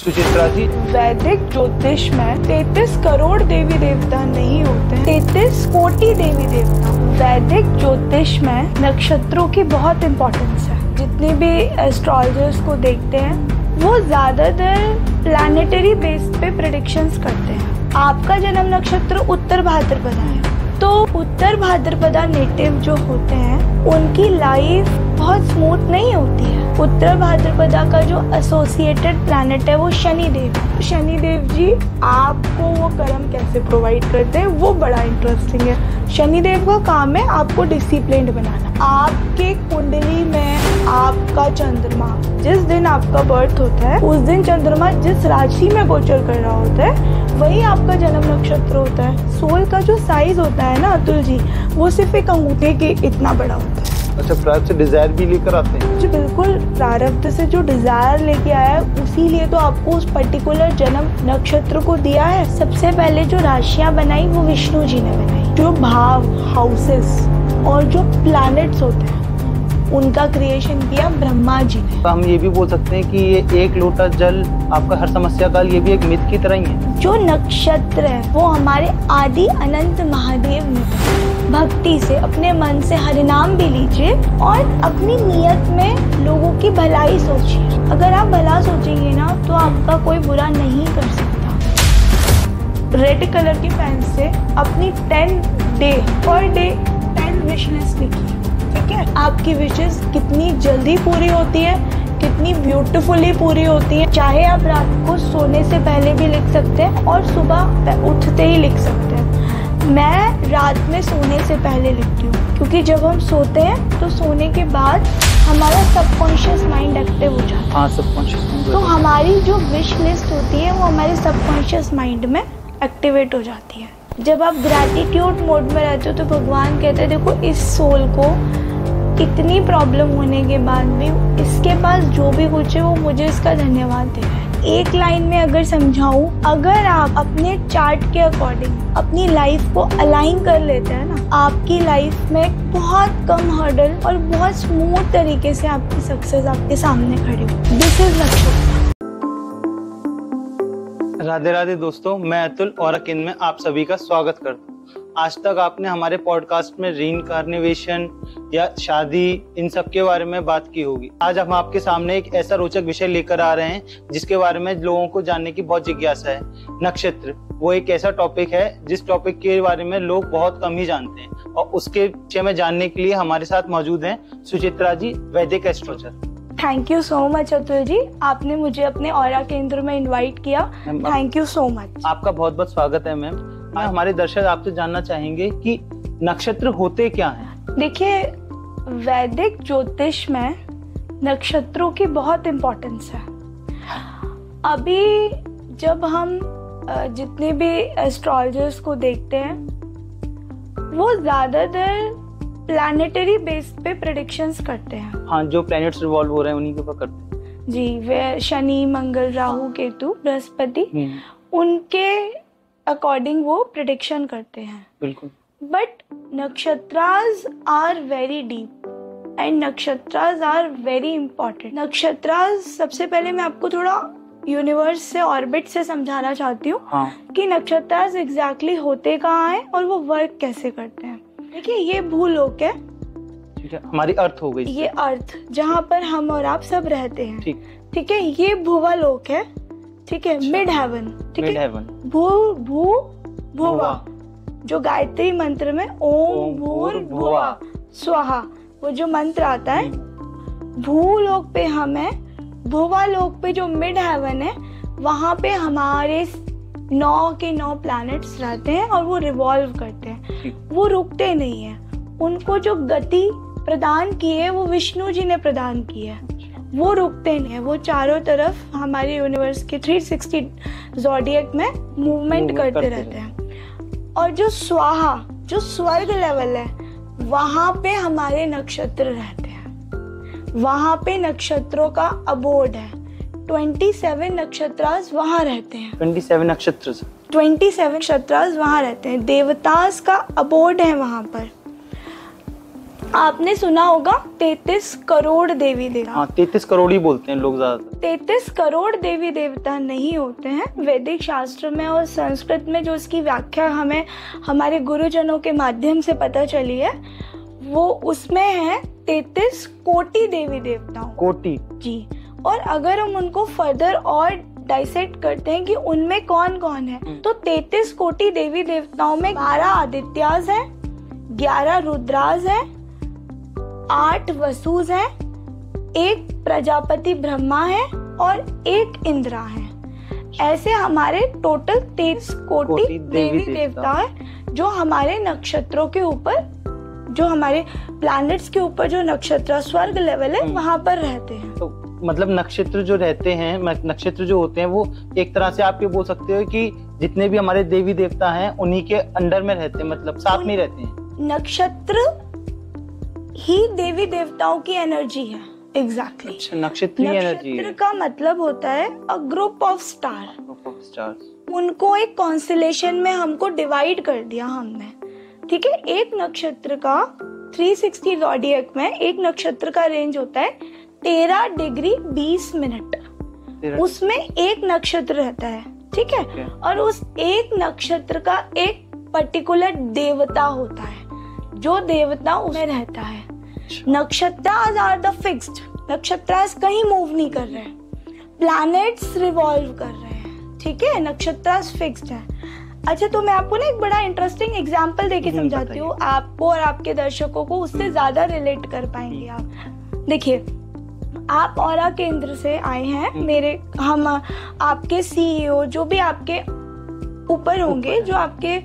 सुचित्रा जी, वैदिक ज्योतिष में 33 करोड़ देवी देवता नहीं होते, 33 कोटि देवी देवता। वैदिक ज्योतिष में नक्षत्रों की बहुत इम्पोर्टेंस है। जितने भी एस्ट्रोलॉजर्स को देखते हैं वो ज्यादातर प्लैनेटरी बेस पे प्रेडिक्शंस करते हैं। आपका जन्म नक्षत्र उत्तर भाद्रपदा है, तो उत्तर भाद्रपदा नेटिव जो होते हैं उनकी लाइफ बहुत स्मूथ नहीं होती है। उत्तर भाद्रपदा का जो एसोसिएटेड प्लैनेट है वो शनि देव है। शनि देव जी आपको वो कर्म कैसे प्रोवाइड करते हैं वो बड़ा इंटरेस्टिंग है। शनि देव का काम है आपको डिसिप्लिन्ड बनाना। आपके कुंडली में आपका चंद्रमा जिस दिन आपका बर्थ होता है उस दिन चंद्रमा जिस राशि में गोचर कर रहा होता है वही आपका जन्म नक्षत्र होता है। सोल का जो साइज होता है ना अतुल जी, वो सिर्फ एक अंगूठे के इतना बड़ा होता है। अच्छा, प्रारब्ध से डिजायर भी लेकर आते हैं जी बिल्कुल, प्रारब्ध से जो डिजायर लेके आया है उसी लिए तो आपको उस पर्टिकुलर जन्म नक्षत्र को दिया है। सबसे पहले जो राशियां बनाई वो विष्णु जी ने बनाई। जो भाव, हाउसेस और जो प्लैनेट्स होते हैं उनका क्रिएशन किया ब्रह्मा जी ने। तो हम ये भी बोल सकते हैं कि ये एक लोटा जल आपका हर समस्या काल ये भी एक मिथ की तरह ही है। जो नक्षत्र है वो हमारे आदि अनंत महादेव ने भक्ति से अपने मन से हरिनाम भी लीजिए और अपनी नियत में लोगों की भलाई सोचिए। अगर आप भला सोचेंगे ना तो आपका कोई बुरा नहीं कर सकता। रेड कलर की पेन से अपनी 10 विश लिस्ट लिखिए, ठीक है। आपकी विशेस कितनी जल्दी पूरी होती है, कितनी ब्यूटीफुली पूरी होती है। चाहे आप रात को सोने से पहले भी लिख सकते हैं और सुबह उठते ही लिख सकते हैं। मैं रात में सोने से पहले लिखती हूँ क्योंकि जब हम सोते हैं तो सोने के बाद हमारा सबकॉन्शियस माइंड एक्टिव हो जाता है। हाँ, सबकॉन्शियस माइंड। तो हमारी जो विश लिस्ट होती है वो हमारे सबकॉन्शियस माइंड में एक्टिवेट हो जाती है। जब आप ग्रैटिट्यूड मोड में रहते हो तो भगवान कहते हैं देखो इस सोल को इतनी प्रॉब्लम होने के बाद भी इसके पास जो भी कुछ है वो मुझे इसका धन्यवाद दे रहा है। एक लाइन में अगर समझाऊं, अगर आप अपने चार्ट के अकॉर्डिंग अपनी लाइफ को अलाइन कर लेते हैं ना, आपकी लाइफ में बहुत कम हर्डल और बहुत स्मूथ तरीके से आपकी सक्सेस आपके सामने खड़ी हो। दिस इज नक्षत्र। राधे राधे दोस्तों, मैं अतुल और अकिन में आप सभी का स्वागत करता हूँ। आज तक आपने हमारे पॉडकास्ट में रीइंकार्नेशन या शादी इन सब के बारे में बात की होगी। आज हम आपके सामने एक ऐसा रोचक विषय लेकर आ रहे हैं जिसके बारे में लोगों को जानने की बहुत जिज्ञासा है। नक्षत्र वो एक ऐसा टॉपिक है जिस टॉपिक के बारे में लोग बहुत कम ही जानते हैं और उसके विषय में जानने के लिए हमारे साथ मौजूद हैं Suchitra ji, Vedic astrologer. Thank you so much Atul ji, आपने मुझे अपने ऑरा केंद्र में इनवाइट किया। Thank you so much. आपका बहुत बहुत स्वागत है मैम। हमारे दर्शक आपसे जानना चाहेंगे कि नक्षत्र होते क्या हैं? देखिए, वैदिक ज्योतिष में नक्षत्रों की बहुत इम्पोर्टेंस है। अभी जब हम जितने भी एस्ट्रोलॉजर्स को देखते हैं वो ज्यादातर प्लैनेटरी बेस पे प्रेडिक्शंस करते हैं। हाँ, जो प्लैनेट्स रिवॉल्व हो रहे हैं उन्हीं के ऊपर करते हैं जी। वे शनि, मंगल, राहु, केतु, बृहस्पति, उनके अकॉर्डिंग वो प्रेडिक्शन करते हैं। बिल्कुल। But nakshatras are very deep and nakshatras are very important. Nakshatras, सबसे पहले मैं आपको थोड़ा यूनिवर्स से, ऑर्बिट से समझाना चाहती हूँ कि नक्षत्रास एग्जैक्टली होते कहाँ हैं और वो वर्क कैसे करते हैं। देखिए, ये भूलोक है, ठीक है, हमारी अर्थ हो गई। ये अर्थ जहाँ पर हम और आप सब रहते हैं, ठीक है। ये भुवलोक है, ठीक है, मिड हेवन, ठीक है। भुवा, जो गायत्री मंत्र में ओम भूर्भुवः स्वाहा वो जो मंत्र आता है, भूलोक पे हम है, भुवलोक पे जो मिड हेवन है वहां पे हमारे 9 के 9 प्लैनेट्स रहते हैं और वो रिवॉल्व करते हैं, वो रुकते नहीं है। उनको जो गति प्रदान की है वो विष्णु जी ने प्रदान की है, वो रुकते नहीं है। वो चारों तरफ हमारे यूनिवर्स के 360 ज़ोडिएक में मूवमेंट करते रहते हैं। और जो स्वाहा, जो स्वर्ग लेवल है, वहां पे हमारे नक्षत्र रहते हैं। वहां पे नक्षत्रों का अबोर्ड है। 27 नक्षत्रास वहां रहते हैं। 27 नक्षत्र 27 नक्षत्रास वहां रहते हैं। देवतास का अबोर्ड है वहां पर। आपने सुना होगा 33 करोड़ देवी देवता। हाँ, 33 करोड़ ही बोलते हैं लोग ज्यादातर। 33 करोड़ देवी देवता नहीं होते हैं। वैदिक शास्त्र में और संस्कृत में जो उसकी व्याख्या हमें हमारे गुरुजनों के माध्यम से पता चली है, वो उसमें है 33 कोटि देवी देवताओं। कोटि जी। और अगर हम उनको फर्दर और डाइसेक्ट करते हैं कि उनमें कौन कौन है, तो 33 कोटि देवी देवताओं में 12 आदित्यास है, 11 रुद्रास है, 8 वसुस है, 1 प्रजापति ब्रह्मा है और 1 इंद्रा है। ऐसे हमारे टोटल 33 कोटि देवी देवता है जो हमारे नक्षत्रों के ऊपर, जो हमारे प्लैनेट्स के ऊपर जो नक्षत्र स्वर्ग लेवल है वहां पर रहते हैं। तो मतलब नक्षत्र जो रहते हैं, नक्षत्र जो होते हैं, वो एक तरह से आप ये बोल सकते हो कि जितने भी हमारे देवी देवता हैं उन्हीं के अंडर में रहते हैं, मतलब साथ में रहते हैं। नक्षत्र ही देवी देवताओं की एनर्जी है। एग्जैक्टली। अच्छा, नक्षत्र एनर्जी। नक्षत्र का मतलब होता है अ ग्रुप ऑफ स्टार। उनको एक कॉन्स्टेलेशन में हमको डिवाइड कर दिया हमने, ठीक है। एक नक्षत्र का 360 ज़ोडिएक में एक नक्षत्र का रेंज होता है 13 डिग्री 20 मिनट। उसमें एक नक्षत्र रहता है, ठीक है। और उस एक नक्षत्र का एक पर्टिकुलर देवता होता है, जो देवता उसमें रहता है। Nakshatras are the fixed. Nakshatras कहीं मूव नहीं कर रहे, प्लैनेट्स रिवॉल्व कर रहे हैं, ठीक है। नक्षत्रास फिक्स्ड है। अच्छा, तो मैं आपको ना एक बड़ा इंटरेस्टिंग एग्जांपल देके समझाती हूँ आपको और आपके दर्शकों को, उससे ज्यादा रिलेट कर पाएंगे आप। देखिए, आप ऑरा केंद्र से आए हैं, हम आपके सीईओ जो भी आपके ऊपर होंगे, जो आपके,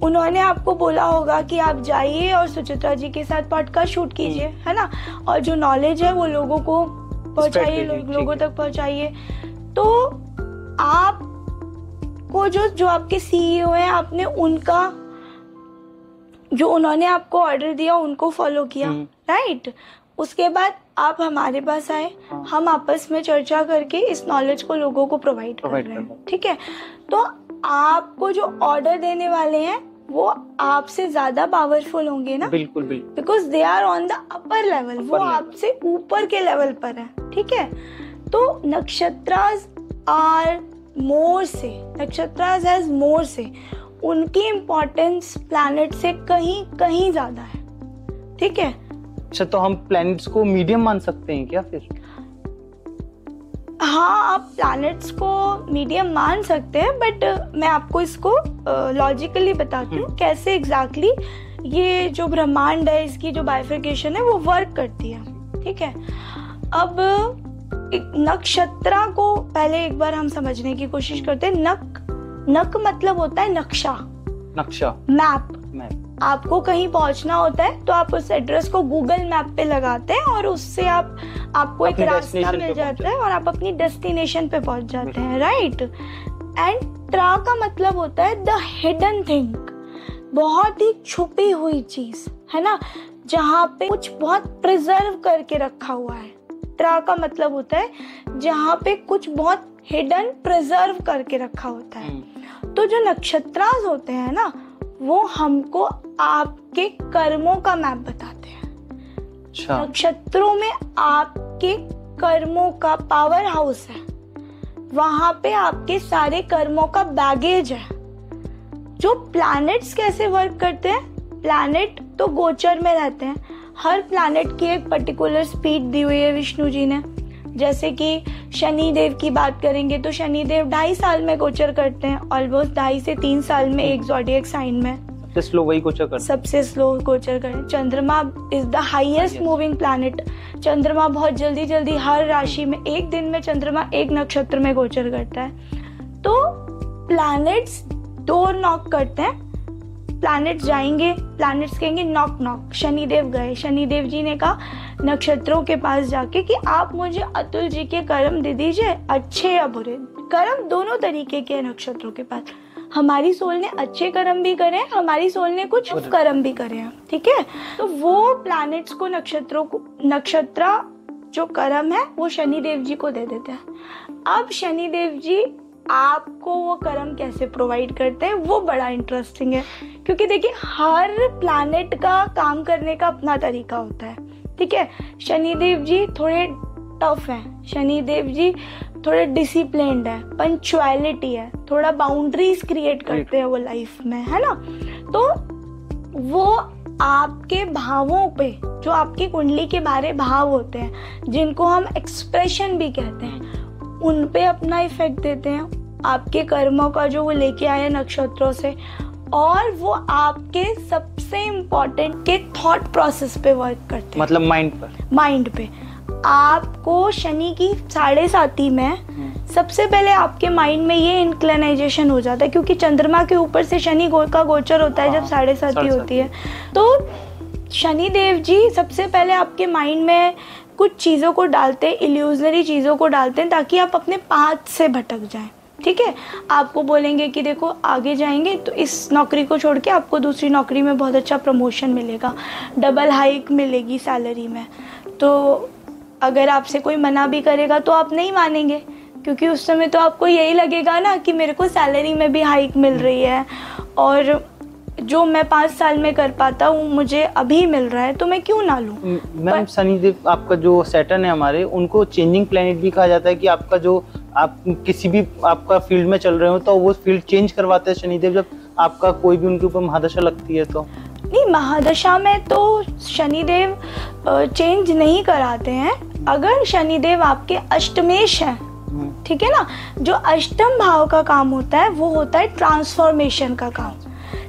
उन्होंने आपको बोला होगा कि आप जाइए और सुचित्रा जी के साथ पॉडकास्ट शूट कीजिए, है ना, और जो नॉलेज है वो लोगों को पहुंचाइए, लोगों तक पहुंचाइए। तो आप को जो आपके सीईओ हैं, आपने उनका जो उन्होंने आपको ऑर्डर दिया उनको फॉलो किया, राइट। उसके बाद आप हमारे पास आए, हम आपस में चर्चा करके इस नॉलेज को लोगों को प्रोवाइड कर रहे हैं, ठीक है। तो आपको जो ऑर्डर देने वाले हैं वो आपसे ज्यादा पावरफुल होंगे ना। बिल्कुल बिल्कुल। Because they are on the upper level, वो आपसे ऊपर के लेवल पर है, ठीक है। तो नक्षत्रास आर मोर से, नक्षत्रास हैज मोर से, उनकी इम्पोर्टेंस प्लैनेट से कहीं कहीं ज्यादा है, ठीक है। अच्छा, तो हम प्लैनेट्स को मीडियम मान सकते हैं क्या फिर? हाँ, आप प्लैनेट्स को मीडियम मान सकते हैं, बट मैं आपको इसको लॉजिकली बताती हूँ कैसे एग्जैक्टली ये जो ब्रह्मांड है, इसकी जो बाइफर्केशन है वो वर्क करती है, ठीक है। अब नक्षत्र को पहले एक बार हम समझने की कोशिश करते हैं। नक मतलब होता है नक्शा, मैप। आपको कहीं पहुंचना होता है तो आप उस एड्रेस को गूगल मैप पे लगाते हैं और उससे आपको एक रास्ता मिल जाता है और आप अपनी डेस्टिनेशन पे पहुंच जाते हैं, राइट। एंड ट्रा का मतलब होता है द हिडन थिंग, बहुत ही छुपी हुई चीज, है ना, जहाँ पे कुछ बहुत प्रिजर्व करके रखा हुआ है। ट्रा का मतलब होता है जहाँ पे कुछ बहुत हिडन प्रिजर्व करके रखा होता है। तो जो नक्षत्रास होते हैं ना, वो हमको आपके कर्मों का मैप बताते हैं। अच्छा। नक्षत्रों में आपके कर्मों का पावर हाउस है, वहां पे आपके सारे कर्मों का बैगेज है। जो प्लैनेट्स कैसे वर्क करते हैं, प्लैनेट तो गोचर में रहते हैं, हर प्लैनेट की एक पर्टिकुलर स्पीड दी हुई है विष्णु जी ने। जैसे कि शनि देव की बात करेंगे तो शनि देव 2.5 साल में गोचर करते हैं, ऑलमोस्ट 2.5 से 3 साल में एक ज़ोडिएक साइन में। सबसे स्लो वही गोचर करते हैं। सबसे स्लो गोचर करें। चंद्रमा is the highest moving planet. चंद्रमा बहुत जल्दी जल्दी हर राशि में, एक दिन में चंद्रमा एक नक्षत्र में गोचर करता है। तो प्लैनेट्स डोर नॉक करते हैं, प्लैनेट्स जाएंगे, प्लैनेट्स कहेंगे नॉक नॉक। शनिदेव गए, शनिदेव जी ने कहा नक्षत्रों के पास जाके कि आप मुझे अतुल जी के कर्म दे दीजिए, अच्छे या बुरे। कर्म दोनों तरीके के नक्षत्रों के पास। हमारी सोल ने अच्छे कर्म भी करे, हमारी सोल ने कुछ कर्म भी करे हैं, ठीक है। तो वो प्लैनेट्स को, नक्षत्रों को, नक्षत्र जो कर्म है वो शनिदेव जी को दे देते हैं। अब शनिदेव जी आपको वो कर्म कैसे प्रोवाइड करते हैं वो बड़ा इंटरेस्टिंग है, क्योंकि देखिए हर प्लैनेट का काम करने का अपना तरीका होता है। ठीक है, शनिदेव जी थोड़े टफ हैं, शनिदेव जी थोड़े डिसिप्लिन्ड है, पंक्चुअलिटी है, थोड़ा बाउंड्रीज क्रिएट करते हैं वो लाइफ में, है ना। तो वो आपके भावों पे, जो आपकी कुंडली के बारे भाव होते हैं, जिनको हम एक्सप्रेशन भी कहते हैं, उन पे अपना इफेक्ट देते हैं, आपके कर्मों का जो वो लेके आए नक्षत्रों से, और वो आपके सबसे इम्पोर्टेंट के थॉट प्रोसेस पे वर्क करते हैं, मतलब माइंड पे। आपको शनि की 7.5 में सबसे पहले आपके माइंड में ये इंक्लिनाइजेशन हो जाता है, क्योंकि चंद्रमा के ऊपर से शनि का गोचर होता है जब 7.5 होती है। तो शनिदेव जी सबसे पहले आपके माइंड में कुछ चीज़ों को डालते हैं, इल्यूजनरी चीज़ों को डालते हैं, ताकि आप अपने पाथ से भटक जाएं। ठीक है, आपको बोलेंगे कि देखो आगे जाएंगे तो इस नौकरी को छोड़ के आपको दूसरी नौकरी में बहुत अच्छा प्रमोशन मिलेगा, डबल हाइक मिलेगी सैलरी में। तो अगर आपसे कोई मना भी करेगा तो आप नहीं मानेंगे, क्योंकि उस समय तो आपको यही लगेगा ना कि मेरे को सैलरी में भी हाइक मिल रही है, और जो मैं 5 साल में कर पाता हूँ मुझे अभी मिल रहा है, तो मैं क्यों ना लूँ। मैम शनिदेव आपका जो सैटर्न है हमारे, उनको चेंजिंग प्लैनेट भी कहा जाता है, कि आपका जो आप किसी भी आपका फील्ड में चल रहे हो तो वो फील्ड चेंज करवाते हैं शनिदेव, जब आपका कोई भी उनके ऊपर महादशा लगती है तो। नहीं, महादशा में तो शनिदेव चेंज नहीं कराते हैं। अगर शनिदेव आपके अष्टमेश हैं, ठीक है ना, जो अष्टम भाव का काम होता है वो होता है ट्रांसफॉर्मेशन का काम।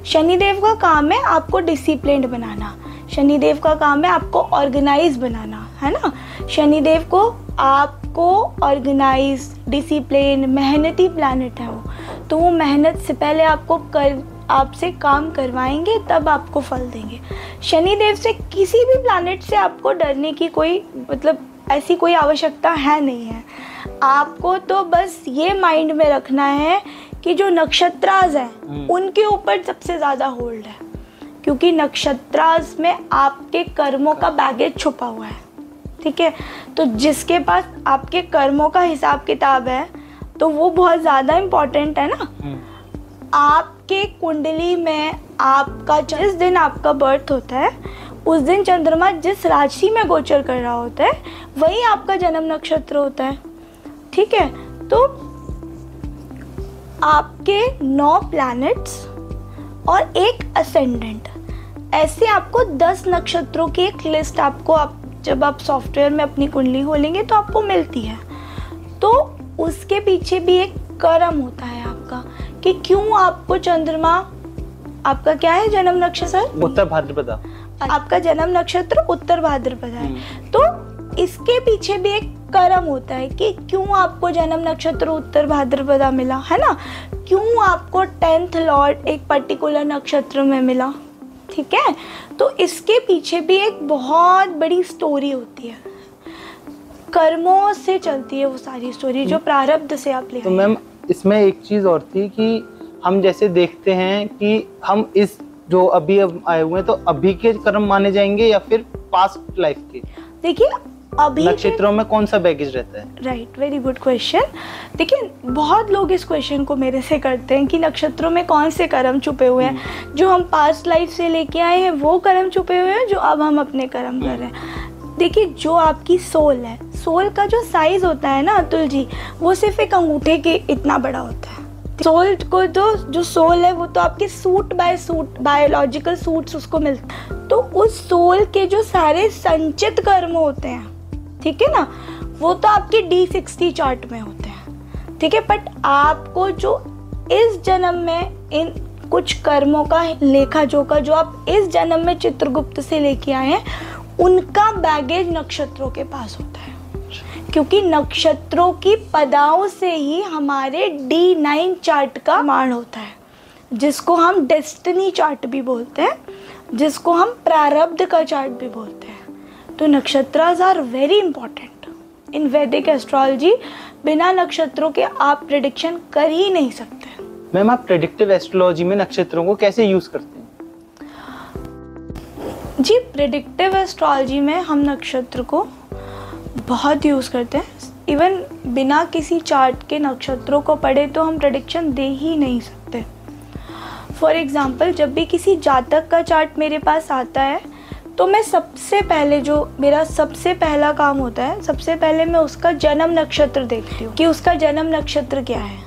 शनिदेव का काम है आपको डिसिप्लिन्ड बनाना, शनिदेव का काम है आपको ऑर्गेनाइज बनाना, है ना। शनिदेव को आपको ऑर्गेनाइज, डिसिप्लिन, मेहनती प्लैनेट है वो, तो वो मेहनत से पहले आपसे काम करवाएंगे, तब आपको फल देंगे। शनिदेव से किसी भी प्लैनेट से आपको डरने की कोई ऐसी कोई आवश्यकता है नहीं है। आपको तो बस ये माइंड में रखना है कि जो नक्षत्रास हैं उनके ऊपर सबसे ज़्यादा होल्ड है, क्योंकि नक्षत्रास में आपके कर्मों का बैगेज छुपा हुआ है। ठीक है, तो जिसके पास आपके कर्मों का हिसाब किताब है तो वो बहुत ज़्यादा इम्पोर्टेंट है ना। आपके कुंडली में आपका जिस दिन आपका बर्थ होता है उस दिन चंद्रमा जिस राशि में गोचर कर रहा होता है वही आपका जन्म नक्षत्र होता है। ठीक है, तो आपके 9 प्लैनेट्स और एक असेंडेंट, ऐसे आपको 10 नक्षत्रों की एक लिस्ट आपको जब आप सॉफ्टवेयर में अपनी कुंडली खोलेंगे तो आपको मिलती है। तो उसके पीछे भी एक कर्म होता है आपका, कि क्यों आपको चंद्रमा, आपका क्या है जन्म नक्षत्र? उत्तर भाद्रपदा। आपका जन्म नक्षत्र उत्तर भाद्रपदा है। तो इसके पीछे भी एक कर्म होता है कि क्यों आपको जन्म नक्षत्र उत्तर भाद्रपदा मिला, है ना, क्यों आपको 10th लॉर्ड एक पर्टिकुलर नक्षत्र में मिला। ठीक है, तो इसके पीछे भी एक बहुत बड़ी स्टोरी होती है, कर्मों से चलती है वो सारी स्टोरी, जो प्रारब्ध से आप ले। तो मैम इसमें एक चीज और थी कि हम जैसे देखते हैं कि हम इस जो अभी आए हुए हैं तो अभी के कर्म माने जाएंगे या फिर पास्ट लाइफ के? देखिए अभी नक्षत्रों में कौन सा बैगेज रहता है? Right, very good question. देखिए बहुत लोग इस क्वेश्चन को मेरे से करते हैं कि नक्षत्रों में कौन से कर्म छुपे हुए हैं, जो हम पास्ट लाइफ से लेके आए हैं वो कर्म छुपे हुए हैं, जो अब हम अपने कर्म कर रहे हैं। देखिए जो आपकी सोल है, सोल का जो साइज होता है ना अतुल जी, वो सिर्फ एक अंगूठे के इतना बड़ा होता है। सोल को तो जो सोल है वो तो आपके suit by suit biological suits उसको मिलते, तो उस सोल के जो सारे संचित कर्म होते हैं, ठीक है ना, वो तो आपके D60 चार्ट में होते हैं। ठीक है, बट आपको जो इस जन्म में इन कुछ कर्मों का लेखा जोखा जो आप इस जन्म में चित्रगुप्त से लेके आए हैं, उनका बैगेज नक्षत्रों के पास होता है, क्योंकि नक्षत्रों की पदाओं से ही हमारे D9 चार्ट का निर्माण होता है, जिसको हम डेस्टिनी चार्ट भी बोलते हैं, जिसको हम प्रारब्ध का चार्ट भी बोलते हैं। तो nakshatras are very important in Vedic astrology. बिना नक्षत्रों के आप प्रेडिक्शन कर ही नहीं सकते। मैम आप प्रेडिक्टिव एस्ट्रोलॉजी में नक्षत्रों को कैसे यूज करते हैं? जी प्रेडिक्टिव एस्ट्रोलॉजी में हम नक्षत्र को बहुत यूज़ करते हैं। इवन बिना किसी चार्ट के नक्षत्रों को पढ़े तो हम प्रेडिक्शन दे ही नहीं सकते। फॉर एग्ज़ाम्पल, जब भी किसी जातक का चार्ट मेरे पास आता है तो मैं सबसे पहले, जो मेरा सबसे पहला काम होता है, सबसे पहले मैं उसका जन्म नक्षत्र देखती हूँ कि उसका जन्म नक्षत्र क्या है।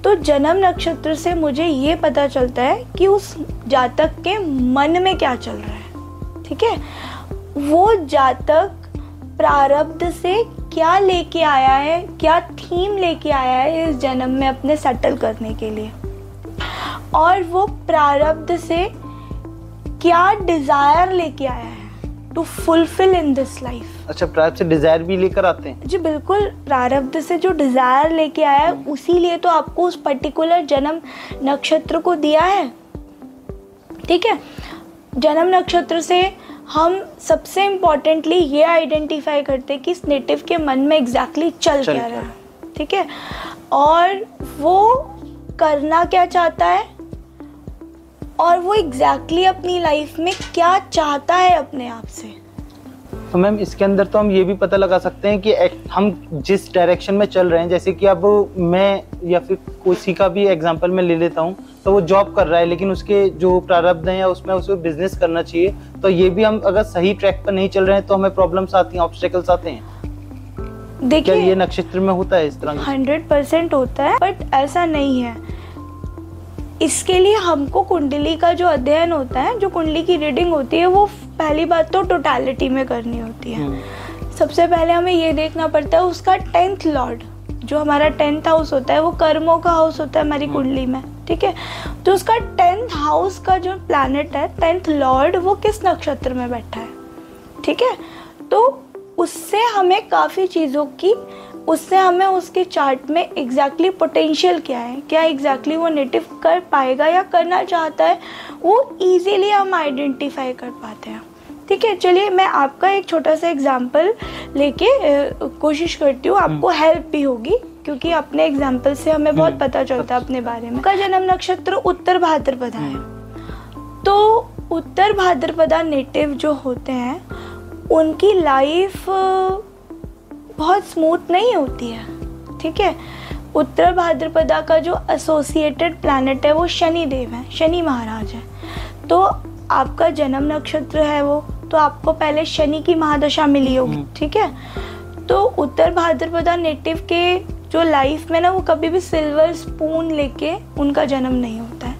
तो जन्म नक्षत्र से मुझे ये पता चलता है कि उस जातक के मन में क्या चल रहा है। ठीक है, वो जातक प्रारब्ध से क्या लेके आया है, क्या थीम लेके आया है इस जन्म में अपने सेटल करने के लिए, और वो प्रारब्ध से क्या डिजायर लेके आया है to fulfil in this life. अच्छा, प्रारब्ध से डिजायर भी लेकर आते हैं? जी बिल्कुल, प्रारब्ध से जो डिजायर लेके आया है उसी लिए तो आपको उस पर्टिकुलर जन्म नक्षत्र को दिया है। ठीक है, जन्म नक्षत्र से हम सबसे इम्पोर्टेंटली ये आइडेंटिफाई करते हैं कि इस नेटिव के मन में एग्जैक्टली चल क्या रहा है। ठीक है, और वो करना क्या चाहता है और वो एग्जैक्टली अपनी लाइफ में क्या चाहता है अपने आप से। तो मैम इसके अंदर तो हम ये भी पता लगा सकते हैं कि हम जिस डायरेक्शन में चल रहे हैं, जैसे कि अब मैं या फिर किसी का भी एग्जांपल मैं ले लेता हूँ, तो वो जॉब कर रहा है लेकिन उसके जो प्रारब्ध हैं या उसमें उसे बिजनेस करना चाहिए, तो ये भी हम अगर सही ट्रैक पर नहीं चल रहे हैं तो हमें प्रॉब्लम्स आती हैं, ऑब्स्टेकल्स आते हैं। देखिए, ये नक्षत्र में होता है इस तरह? 100% होता है, बट ऐसा नहीं है। इसके लिए हमको कुंडली का जो अध्ययन होता है, जो कुंडली की रीडिंग होती है, वो पहली बात तो टोटलिटी में करनी होती है। सबसे पहले हमें ये देखना पड़ता है उसका 10th लॉर्ड, जो हमारा 10th हाउस होता है वो कर्मों का हाउस होता है हमारी कुंडली में। ठीक है, तो उसका 10th हाउस का जो प्लैनेट है, 10th लॉर्ड, वो किस नक्षत्र में बैठा है। ठीक है, तो उससे हमें काफ़ी चीज़ों की, उससे हमें उसके चार्ट में एग्जैक्टली पोटेंशियल क्या है, क्या एग्जैक्टली वो नेटिव कर पाएगा या करना चाहता है, वो इजीली हम आइडेंटिफाई कर पाते हैं। ठीक है, चलिए मैं आपका एक छोटा सा एग्जांपल लेके कोशिश करती हूँ, आपको हेल्प भी होगी क्योंकि अपने एग्जांपल से हमें बहुत पता चलता है अपने बारे में। का जन्म नक्षत्र उत्तर भाद्रपदा है, तो उत्तर भाद्रपदा नेटिव जो होते हैं उनकी लाइफ बहुत स्मूथ नहीं होती है। ठीक है, उत्तर भाद्रपदा का जो एसोसिएटेड प्लैनेट है वो शनि देव है, शनि महाराज है। तो आपका जन्म नक्षत्र है वो, तो आपको पहले शनि की महादशा मिली होगी। ठीक है, तो उत्तर भाद्रपदा नेटिव के जो लाइफ में ना, वो कभी भी सिल्वर स्पून लेके उनका जन्म नहीं होता है,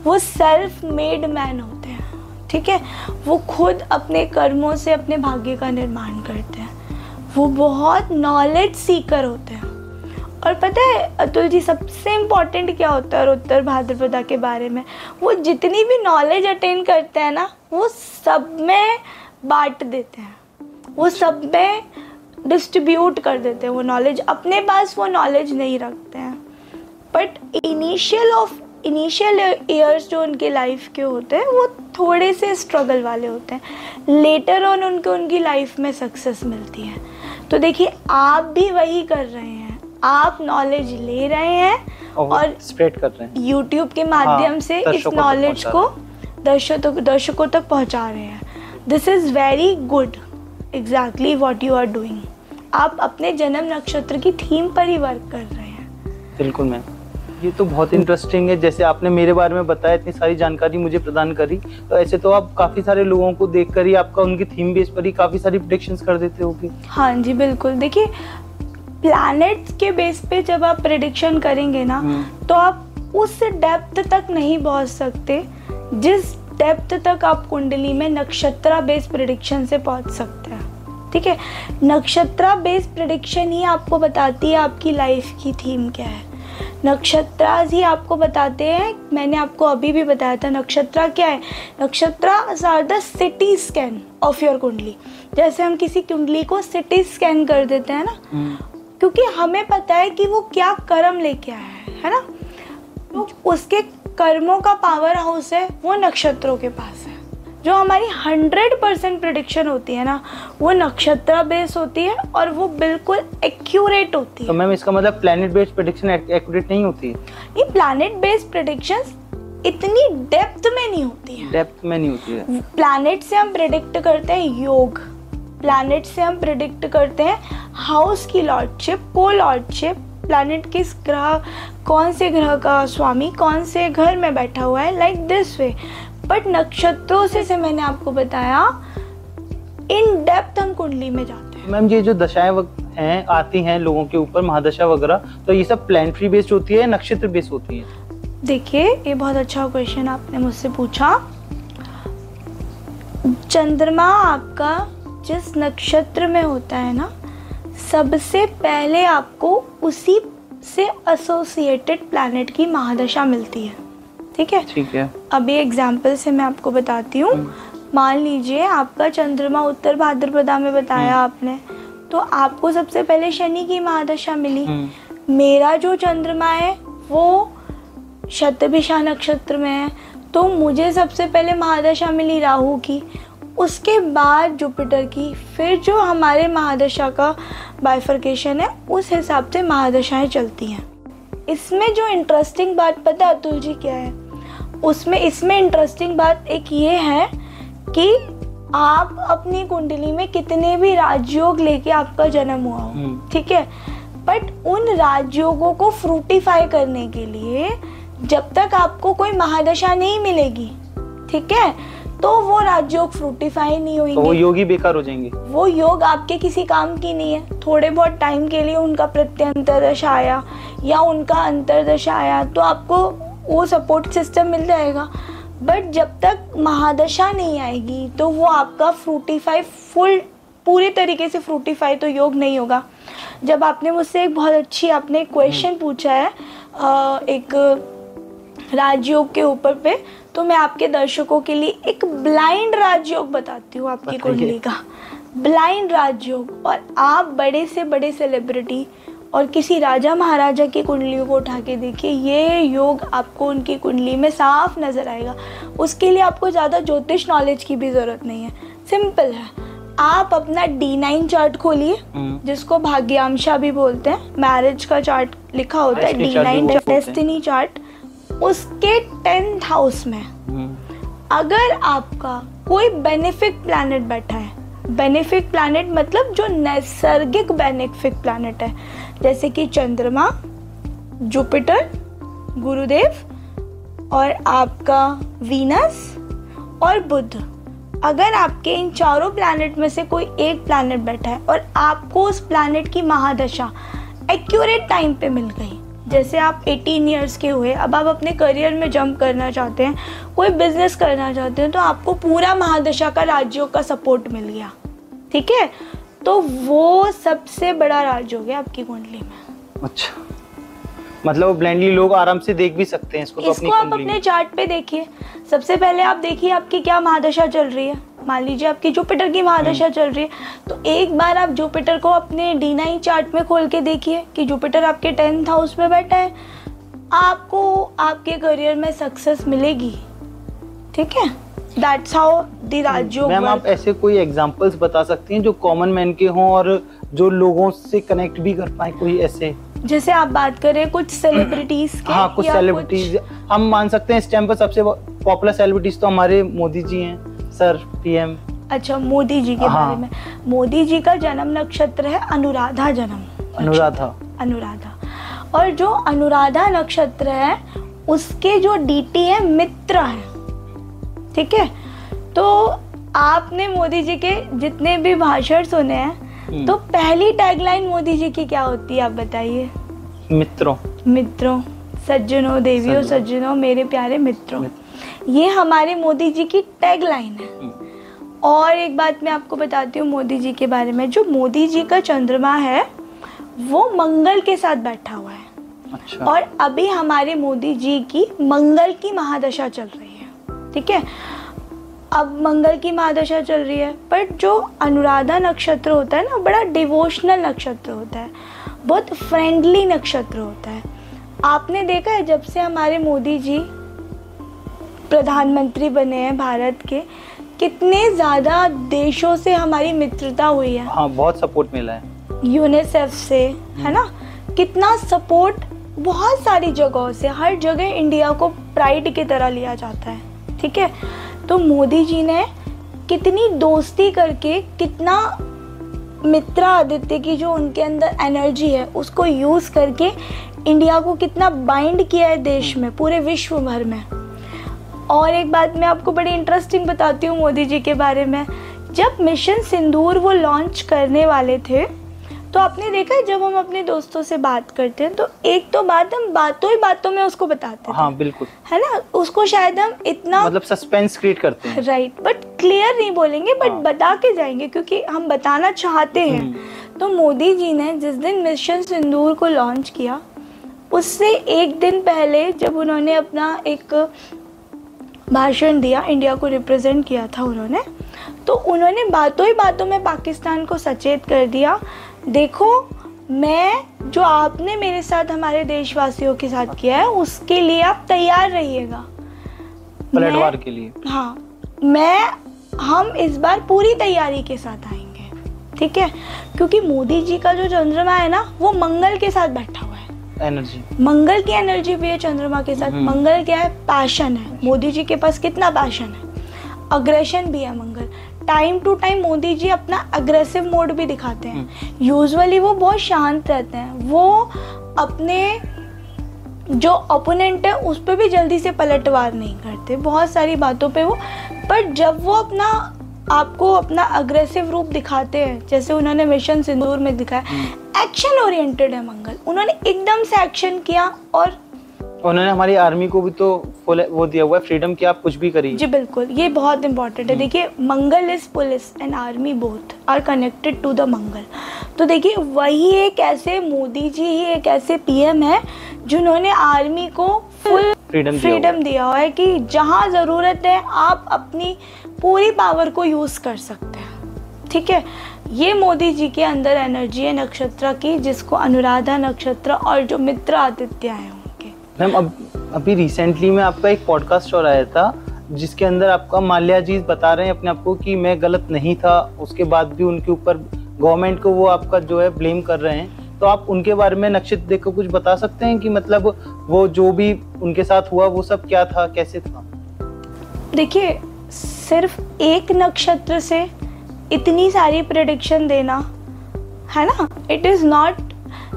वो सेल्फ मेड मैन होते हैं। ठीक है, वो खुद अपने कर्मों से अपने भाग्य का निर्माण करते हैं, वो बहुत नॉलेज सीकर होते हैं। और पता है अतुल जी, सबसे इम्पोर्टेंट क्या होता है उत्तर भाद्रपदा के बारे में, वो जितनी भी नॉलेज अटेन करते हैं ना, वो सब में बांट देते हैं, वो सब में डिस्ट्रीब्यूट कर देते हैं वो नॉलेज, अपने पास वो नॉलेज नहीं रखते हैं। बट इनिशियल ईयर्स जो उनके लाइफ के होते हैं वो थोड़े से स्ट्रगल वाले होते हैं, लेटर ऑन उनकी लाइफ में सक्सेस मिलती है। तो देखिए, आप भी वही कर रहे हैं, आप नॉलेज ले रहे हैं और स्प्रेड कर रहे हैं YouTube के माध्यम से इस नॉलेज को दर्शकों तक पहुंचा रहे हैं। This is very good, exactly what you are doing. आप अपने जन्म नक्षत्र की थीम पर ही वर्क कर रहे हैं। बिल्कुल मैम, ये तो बहुत इंटरेस्टिंग है। जैसे आपने मेरे बारे में बताया, इतनी सारी जानकारी मुझे प्रदान करी, तो ऐसे तो आप काफ़ी सारे लोगों को देखकर ही आपका उनकी थीम बेस पर ही काफ़ी सारी प्रेडिक्शंस कर देते होगे। हाँ जी बिल्कुल, देखिए प्लैनेट्स के बेस पे जब आप प्रेडिक्शन करेंगे ना, तो आप उस डेप्थ तक नहीं पहुंच सकते जिस डेप्थ तक आप कुंडली में नक्षत्रा बेस्ड प्रेडिक्शन से पहुंच सकते हैं। ठीक है, नक्षत्रा बेस्ड प्रेडिक्शन ही आपको बताती है आपकी लाइफ की थीम क्या है। नक्षत्रास ही आपको बताते हैं, मैंने आपको अभी भी बताया था नक्षत्रा क्या है। Nakshatras are the CT scan of your kundli. जैसे हम किसी कुंडली को सिटी स्कैन कर देते हैं ना, क्योंकि हमें पता है कि वो क्या कर्म लेके आया है ना, तो उसके कर्मों का पावर हाउस है वो नक्षत्रों के पास है। जो हमारी 100% प्रेडिक्शन होती है ना, वो नक्षत्र बेस होती है और वो बिल्कुल एक्यूरेट होती है। तो मैम इसका मतलब प्लैनेट बेस्ड प्रेडिक्शन एक्यूरेट नहीं होती है? ये प्लैनेट बेस्ड प्रेडिक्शंस इतनी डेप्थ में नहीं होती है। डेप्थ में नहीं होती है। प्लैनेट से हम प्रेडिक्ट करते हैं योग, प्लैनेट से हम प्रिडिक्ट करते हैं हाउस की लॉर्डशिप, को लॉर्डशिप, प्लैनेट किस ग्रह, कौन से ग्रह का स्वामी कौन से घर में बैठा हुआ है, लाइक दिस वे। बट नक्षत्रों से मैंने आपको बताया इन डेप्थ हम कुंडली में जाते हैं। मैम ये जो दशाएं हैं आती हैं लोगों के ऊपर, महादशा वगैरह, तो ये सब प्लैनेटरी बेस्ड होती है, नक्षत्र बेस्ड होती है? देखिए ये बहुत अच्छा क्वेश्चन आपने मुझसे पूछा। चंद्रमा आपका जिस नक्षत्र में होता है ना, सबसे पहले आपको उसी से एसोसिएटेड प्लैनेट की महादशा मिलती है। ठीक है, ठीक है। अभी एग्जाम्पल से मैं आपको बताती हूँ। मान लीजिए आपका चंद्रमा उत्तर भाद्रपदा में बताया आपने, तो आपको सबसे पहले शनि की महादशा मिली। मेरा जो चंद्रमा है वो शतभिषा नक्षत्र में है, तो मुझे सबसे पहले महादशा मिली राहु की, उसके बाद जुपिटर की, फिर जो हमारे महादशा का बाइफर्केशन है उस हिसाब से महादशाएं चलती हैं। इसमें जो इंटरेस्टिंग बात पता है अतुल जी क्या है? इसमें इंटरेस्टिंग बात एक ये है कि आप अपनी कुंडली में कितने भी राजयोग लेके आपका जन्म हुआ हो, ठीक है, बट उन राजयोगों को फ्रूटिफाई करने के लिए जब तक आपको कोई महादशा नहीं मिलेगी, ठीक है, तो वो राजयोग फ्रूटिफाई नहीं होंगे, तो वो योग ही बेकार हो जाएंगे। वो योग आपके किसी काम की नहीं है। थोड़े बहुत टाइम के लिए उनका प्रत्यंतरदशा आया या उनका अंतरदशा आया तो आपको वो सपोर्ट सिस्टम मिल जाएगा, बट जब तक महादशा नहीं आएगी तो वो आपका फ्रूटिफाई पूरे तरीके से फ्रूटिफाई तो योग नहीं होगा। जब आपने मुझसे एक बहुत अच्छी आपने क्वेश्चन पूछा है एक राजयोग के ऊपर पे, तो मैं आपके दर्शकों के लिए एक ब्लाइंड राजयोग बताती हूँ आपकी कुंडली का, ब्लाइंड राजयोग। और आप बड़े से बड़े सेलिब्रिटी और किसी राजा महाराजा की कुंडलियों को उठा के देखिए, ये योग आपको उनकी कुंडली में साफ नजर आएगा। उसके लिए आपको ज़्यादा ज्योतिष नॉलेज की भी ज़रूरत नहीं है, सिंपल है। आप अपना D9 चार्ट खोलिए, जिसको भाग्यांशा भी बोलते हैं, मैरिज का चार्ट लिखा होता है D9 डेस्टिनी चार्ट, उसके 10th हाउस में अगर आपका कोई बेनिफिक प्लैनेट बैठा है, बेनिफिक प्लैनेट मतलब जो नैसर्गिक बेनिफिक प्लैनेट है, जैसे कि चंद्रमा, जुपिटर, गुरुदेव और आपका वीनस और बुध, अगर आपके इन चारों प्लैनेट में से कोई एक प्लैनेट बैठा है और आपको उस प्लैनेट की महादशा एक्यूरेट टाइम पे मिल गई, जैसे आप 18 इयर्स के हुए, अब आप अपने करियर में जंप करना चाहते हैं, कोई बिजनेस करना चाहते हैं, तो आपको पूरा महादशा का राजयोग का सपोर्ट मिल गया, ठीक है, तो वो सबसे बड़ा राजयोग है आपकी कुंडली में। अच्छा, मतलब ब्लाइंडली लोग आराम से देख भी सकते हैं इसको? तो इसको आप अपने चार्ट पे देखिए। सबसे पहले आप देखिए आपकी क्या महादशा चल रही है। मान लीजिए आपकी जुपिटर की महादशा चल रही है, तो एक बार आप जुपिटर को अपने D9 चार्ट में खोल के देखिए कि जुपिटर आपके 10th हाउस में बैठा है, आपको आपके करियर में सक्सेस मिलेगी, ठीक है। That's how the rajyog. Ma'am आप ऐसे कोई एग्जांपल्स बता सकती हैं जो कॉमन मैन के हों और जो लोगों से कनेक्ट भी कर पाए, कोई ऐसे? जैसे आप बात करें कुछ सेलिब्रिटीज के, हाँ कुछ सेलिब्रिटीज हम मान सकते हैं इस टाइम पर सबसे पॉपुलर सेलिब्रिटीज तो हमारे मोदी जी हैं, सर PM। अच्छा, मोदी जी के बारे में। मोदी जी का जन्म नक्षत्र है अनुराधा जन्म, अनुराधा। और जो अनुराधा नक्षत्र है उसके जो DT है मित्र है, ठीक है। तो आपने मोदी जी के जितने भी भाषण सुने हैं, तो पहली टैगलाइन मोदी जी की क्या होती है आप बताइए? मित्रों, सज्जनों, देवियों, सज्जनों, मेरे प्यारे मित्रों, ये हमारे मोदी जी की टैगलाइन है। और एक बात मैं आपको बताती हूँ मोदी जी के बारे में, जो मोदी जी का चंद्रमा है वो मंगल के साथ बैठा हुआ है। अच्छा। और अभी हमारे मोदी जी की मंगल की महादशा चल रही है, ठीक है। अब मंगल की महादशा चल रही है, बट जो अनुराधा नक्षत्र होता है ना, बड़ा डिवोशनल नक्षत्र होता है, बहुत फ्रेंडली नक्षत्र होता है। आपने देखा है जब से हमारे मोदी जी प्रधानमंत्री बने हैं भारत के, कितने ज़्यादा देशों से हमारी मित्रता हुई है। हाँ, बहुत सपोर्ट मिला है यूनिसेफ से, है ना, कितना सपोर्ट, बहुत सारी जगहों से, हर जगह इंडिया को प्राइड की तरह लिया जाता है, ठीक है। तो मोदी जी ने कितनी दोस्ती करके, कितना मित्रा आदित्य की जो उनके अंदर एनर्जी है उसको यूज़ करके इंडिया को कितना बाइंड किया है देश में, पूरे विश्व भर में। और एक बात मैं आपको बड़ी इंटरेस्टिंग बताती हूँ मोदी जी के बारे में। जब मिशन सिंदूर वो लॉन्च करने वाले थे तो आपने देखा है जब हम अपने दोस्तों से बात करते हैं तो एक तो बात हम बातों ही बातों में उसको बताते हैं। हाँ बिल्कुल, है ना, उसको शायद हम इतना मतलब सस्पेंस क्रिएट करते हैं, राइट, बट क्लियर नहीं बोलेंगे, बट बता के जाएंगे क्योंकि हम बताना चाहते हैं। तो मोदी जी ने जिस दिन मिशन सिंदूर को लॉन्च किया उससे एक दिन पहले जब उन्होंने अपना एक भाषण दिया, इंडिया को रिप्रेजेंट किया था उन्होंने, तो उन्होंने बातों ही बातों में पाकिस्तान को सचेत कर दिया, देखो मैं जो आपने मेरे साथ हमारे देशवासियों के साथ किया है उसके लिए आप तैयार रहिएगा, पलटवार के लिए। हाँ, हम इस बार पूरी तैयारी के साथ आएंगे, ठीक है, क्योंकि मोदी जी का जो चंद्रमा है ना वो मंगल के साथ बैठा हुआ है, एनर्जी, मंगल की एनर्जी भी है चंद्रमा के साथ। मंगल क्या है? पैशन है। मोदी जी के पास कितना पैशन है, अग्रेशन भी है मंगल। Time to time Modi ji अपना अग्रेसिव मोड भी दिखाते हैं। यूजुअली वो बहुत शांत रहते हैं, वो अपने जो ओपोनेंट है उस पर भी जल्दी से पलटवार नहीं करते बहुत सारी बातों पे वो, पर जब वो आपको अपना अग्रेसिव रूप दिखाते हैं जैसे उन्होंने मिशन सिंदूर में दिखाया, एक्शन ओरिएंटेड है मंगल, उन्होंने एकदम से एक्शन किया और उन्होंने हमारी आर्मी को भी तो फुल वो दिया हुआ है फ्रीडम कि आप कुछ भी करिए। जी बिल्कुल, ये बहुत इंपॉर्टेंट है। देखिए Mangal is police and army both are connected to the Mangal. तो देखिए वही एक ऐसे मोदी जी ही एक ऐसे पीएम है जिन्होंने आर्मी को फुल फ्रीडम दिया हुआ है कि जहाँ ज़रूरत है आप अपनी पूरी पावर को यूज़ कर सकते हैं, ठीक है। ये मोदी जी के अंदर एनर्जी है नक्षत्र की, जिसको अनुराधा नक्षत्र और जो मित्र आदित्य है उनके। मैम अभी रिसेंटली में आपका एक पॉडकास्ट और आया था जिसके अंदर आपका माल्या जी बता रहे हैं अपने आप को कि मैं गलत नहीं था, उसके बाद भी उनके ऊपर गवर्नमेंट को वो आपका जो है ब्लेम कर रहे हैं। तो आप उनके बारे में नक्षत्र देखकर कुछ बता सकते हैं कि मतलब वो जो भी उनके साथ हुआ वो सब क्या था, कैसे था? देखिए सिर्फ एक नक्षत्र से इतनी सारी प्रेडिक्शन देना है ना, इट इज़ नॉट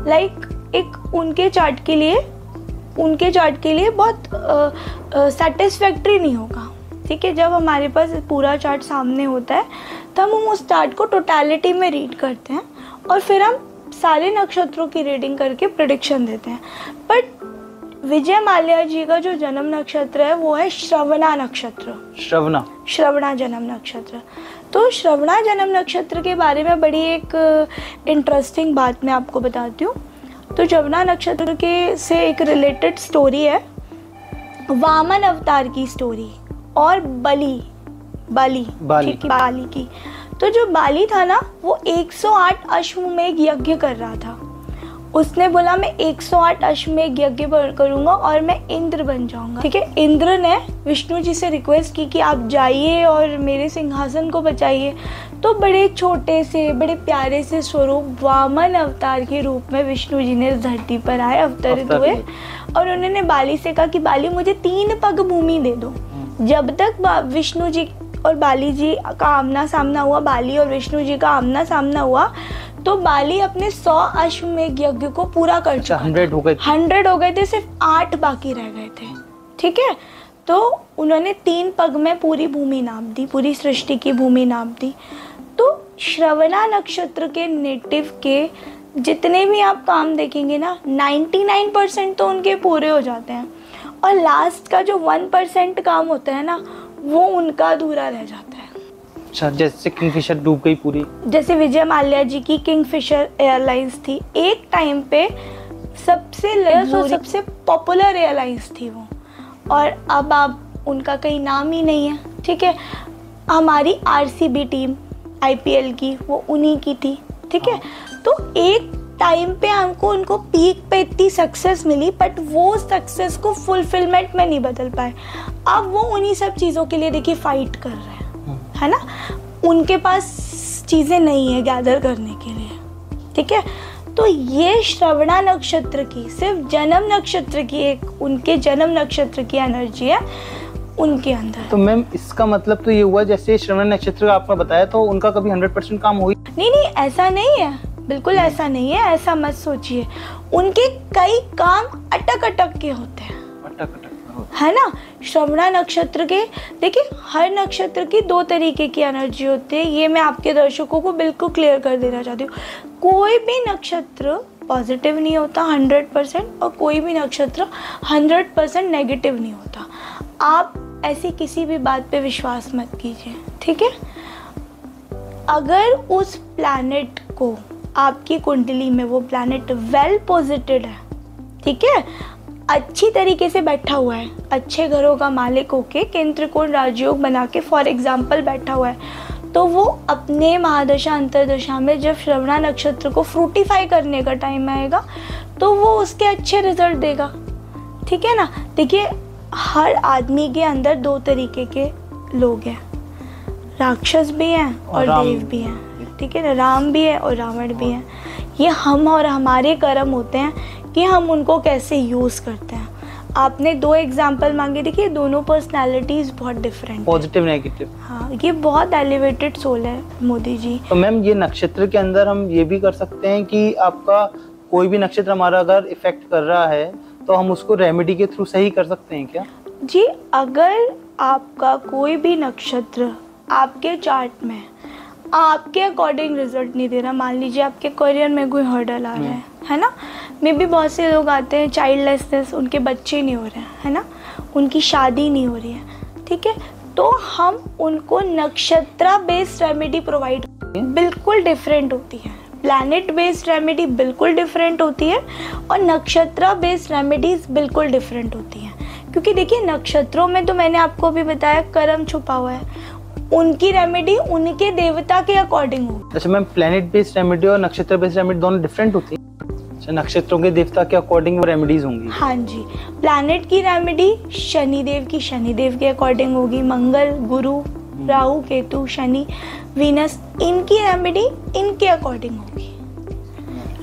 लाइक एक उनके चार्ट के लिए बहुत सेटिस्फैक्ट्री नहीं होगा, ठीक है। जब हमारे पास पूरा चार्ट सामने होता है तब हम उस चार्ट को टोटलिटी में रीड करते हैं और फिर हम सारे नक्षत्रों की रीडिंग करके प्रेडिक्शन देते हैं। बट विजय माल्या जी का जो जन्म नक्षत्र है वो है श्रवणा नक्षत्र। श्रवणा जन्म नक्षत्र। तो श्रवणा जन्म नक्षत्र के बारे में बड़ी एक इंटरेस्टिंग बात मैं आपको बताती हूँ। तो श्रवणा नक्षत्र के से एक रिलेटेड स्टोरी है, वामन अवतार की स्टोरी और बाली की। तो जो बाली था ना वो 108 अश्वमेध यज्ञ कर रहा था। उसने बोला मैं 108 अश्वमेध यज्ञ करूंगा और मैं इंद्र बन जाऊंगा, ठीक है। इंद्र ने विष्णु जी से रिक्वेस्ट की कि आप जाइए और मेरे सिंहासन को बचाइए। तो बड़े छोटे से बड़े प्यारे से स्वरूप वामन अवतार के रूप में विष्णु जी ने इस धरती पर आए, अवतरित हुए और उन्होंने बाली से कहा कि बाली मुझे 3 पग भूमि दे दो। जब तक विष्णु जी और बाली जी का आमना सामना हुआ, बाली और विष्णु जी का आमना सामना हुआ, तो बाली अपने 100 अश्वमेध यज्ञ को पूरा कर चुका। 100 हो गए थे, सिर्फ 8 बाकी रह गए थे, ठीक है। तो उन्होंने 3 पग में पूरी भूमि नाप दी, पूरी सृष्टि की भूमि नाप दी। तो श्रवणा नक्षत्र के नेटिव के जितने भी आप काम देखेंगे ना 99% तो उनके पूरे हो जाते हैं और लास्ट का जो 1% काम होता है ना वो उनका अधूरा रह जाता है। अच्छा, जैसे किंगफिशर डूब गई पूरी, जैसे विजय माल्या जी की किंगफिशर एयरलाइंस थी, एक टाइम पे सबसे पॉपुलर एयरलाइंस थी वो, और अब आप उनका कहीं नाम ही नहीं है, ठीक है। हमारी आरसीबी टीम आईपीएल की वो उन्हीं की थी, ठीक है। तो एक टाइम पे हमको उनको पीक पे इतनी सक्सेस मिली बट वो सक्सेस को फुलफिलमेंट में नहीं बदल पाए। अब वो उन्हीं सब चीज़ों के लिए देखिए फाइट कर रहे हैं, है ना। उनके पास चीज़ें नहीं है गैदर करने के लिए, ठीक है। तो ये श्रवणा नक्षत्र की सिर्फ जन्म नक्षत्र की एक उनके जन्म नक्षत्र की एनर्जी है उनके अंदर। तो मैम इसका मतलब तो ये हुआ, जैसे श्रवण नक्षत्र का आपने बताया, तो उनका कभी 100% काम हुई? नहीं, ऐसा नहीं है, बिल्कुल ऐसा नहीं है, ऐसा मत सोचिए। उनके कई काम अटक अटक के होते हैं, है ना। श्रवणा नक्षत्र के, देखिए हर नक्षत्र की 2 तरीके की एनर्जी होती है, ये मैं आपके दर्शकों को बिल्कुल क्लियर कर देना चाहती हूँ। कोई भी नक्षत्र पॉजिटिव नहीं होता 100%, और कोई भी नक्षत्र 100% नेगेटिव नहीं होता। आप ऐसी किसी भी बात पे विश्वास मत कीजिए, ठीक है। अगर उस प्लैनेट को, आपकी कुंडली में वो प्लैनेट वेल पोजिटेड है, ठीक है, अच्छी तरीके से बैठा हुआ है, अच्छे घरों का मालिक होके केंद्र कोण राजयोग बना के फॉर एग्जाम्पल बैठा हुआ है, तो वो अपने महादशा अंतरदशा में जब श्रवणा नक्षत्र को फ्रूटिफाई करने का टाइम आएगा तो वो उसके अच्छे रिजल्ट देगा, ठीक है ना। देखिए हर आदमी के अंदर 2 तरीके के लोग हैं, राक्षस भी हैं और देव भी हैं, ठीक है ना। राम भी है और रावण भी है। ये हम और हमारे कर्म होते हैं कि हम उनको कैसे यूज़ करते हैं। आपने 2 एग्जाम्पल मांगे, देखिए दोनों पर्सनालिटीज बहुत डिफरेंट, पॉजिटिव नेगेटिव। हाँ, ये बहुत एलिवेटेड सोल है मोदी जी। तो मैम ये नक्षत्र के अंदर हम ये भी कर सकते हैं कि आपका कोई भी नक्षत्र हमारा अगर इफेक्ट कर रहा है तो हम उसको रेमेडी के थ्रू सही कर सकते हैं क्या? जी, अगर आपका कोई भी नक्षत्र आपके चार्ट में आपके अकॉर्डिंग रिजल्ट नहीं दे रहा, मान लीजिए आपके करियर में कोई हर्डल आ रहा है ना। मे भी बहुत से लोग आते हैं चाइल्डलेसनेस, उनके बच्चे नहीं हो रहे हैं, है ना, उनकी शादी नहीं हो रही है, ठीक है, तो हम उनको नक्षत्र बेस्ड रेमेडी प्रोवाइड, बिल्कुल डिफरेंट होती है। प्लैनेट बेस्ड रेमेडी बिल्कुल डिफरेंट होती है और नक्षत्र बेस्ड रेमेडीज बिल्कुल डिफरेंट होती हैं, क्योंकि देखिए नक्षत्रों में तो मैंने आपको अभी बताया कर्म छुपा हुआ है, उनकी रेमेडी उनके देवता के अकॉर्डिंग हो। अच्छा मैम, प्लैनेट बेस्ड रेमेडी और नक्षत्र बेस्ड रेमेडी दोनों डिफरेंट होती है? अच्छा, नक्षत्रों के देवता के अकॉर्डिंग वो रेमेडीज होंगी? हाँ जी, प्लैनेट की रेमेडी शनिदेव की शनिदेव के अकॉर्डिंग होगी, मंगल, गुरु, राहु, केतु, शनि, वीनस, इनकी रेमेडी इनके अकॉर्डिंग होगी।